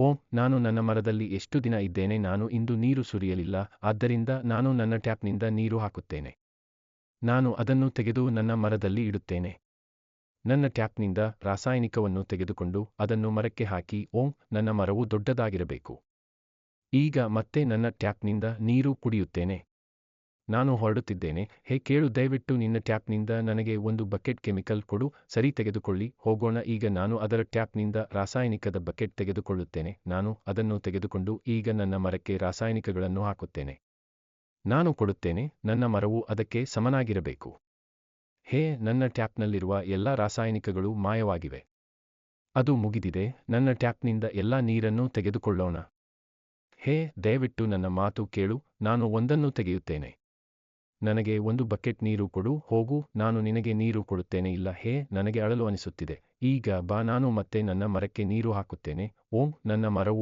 ಓ, ನಾನು ನನ್ನ ಮರದಲ್ಲಿ ಎಷ್ಟು ದಿನ ಇದ್ದೇನೆ, ನಾನು ಇಂದು ನೀರು ಸುರಿಯಲಿಲ್ಲ, ಆದ್ದರಿಂದ ನಾನು ನನ್ನ ಟ್ಯಾಪ್ನಿಂದ ನೀರು ಹಾಕುತ್ತೇನೆ. ನಾನು ಅದನ್ನು ತೆಗೆದು ನನ್ನ ಮರದಲ್ಲಿ ಇಡುತ್ತೇನೆ. ನನ್ನ ಟ್ಯಾಪ್ನಿಂದ ರಾಸಾಯನಿಕವನ್ನು ತೆಗೆದುಕೊಂಡು ಅದನ್ನು ಮರಕ್ಕೆ ಹಾಕಿ, ಓ, ನನ್ನ ಮರವು ದೊಡ್ಡದಾಗಿರಬೇಕು. ಈಗ ಮತ್ತೆ ನನ್ನ ಟ್ಯಾಪ್ನಿಂದ ನೀರು ಕುಡಿಯುತ್ತೇನೆ. ನಾನು ಹೊರಡುತ್ತಿದ್ದೇನೆ. ಹೇ, ಕೇಳು, ದಯವಿಟ್ಟು ನಿನ್ನ ಟ್ಯಾಪ್ನಿಂದ ನನಗೆ ಒಂದು ಬಕೆಟ್ ಕೆಮಿಕಲ್ ಕೊಡು. ಸರಿ, ತೆಗೆದುಕೊಳ್ಳಿ, ಹೋಗೋಣ. ಈಗ ನಾನು ಅದರ ಟ್ಯಾಪ್ನಿಂದ ರಾಸಾಯನಿಕದ ಬಕೆಟ್ ತೆಗೆದುಕೊಳ್ಳುತ್ತೇನೆ. ನಾನು ಅದನ್ನು ತೆಗೆದುಕೊಂಡು ಈಗ ನನ್ನ ಮರಕ್ಕೆ ರಾಸಾಯನಿಕಗಳನ್ನು ಹಾಕುತ್ತೇನೆ. ನಾನು ಕೊಡುತ್ತೇನೆ, ನನ್ನ ಮರವು ಅದಕ್ಕೆ ಸಮನಾಗಿರಬೇಕು. ಹೇ, ನನ್ನ ಟ್ಯಾಪ್ನಲ್ಲಿರುವ ಎಲ್ಲಾ ರಾಸಾಯನಿಕಗಳು ಮಾಯವಾಗಿವೆ. ಅದು ಮುಗಿದಿದೆ. ನನ್ನ ಟ್ಯಾಪ್ನಿಂದ ಎಲ್ಲಾ ನೀರನ್ನು ತೆಗೆದುಕೊಳ್ಳೋಣ. ಹೇ, ದಯವಿಟ್ಟು ನನ್ನ ಮಾತು ಕೇಳು, ನಾನು ಒಂದನ್ನು ತೆಗೆಯುತ್ತೇನೆ. ನನಗೆ ಒಂದು ಬಕೆಟ್ ನೀರು ಕೊಡು. ಹೋಗು, ನಾನು ನಿನಗೆ ನೀರು ಕೊಡುತ್ತೇನೆ. ಇಲ್ಲ, ಹೇ, ನನಗೆ ಅಳಲು ಅನಿಸುತ್ತಿದೆ. ಈಗ ಬಾ, ನಾನು ಮತ್ತೆ ನನ್ನ ಮರಕ್ಕೆ ನೀರು ಹಾಕುತ್ತೇನೆ. ಓ, ನನ್ನ ಮರವು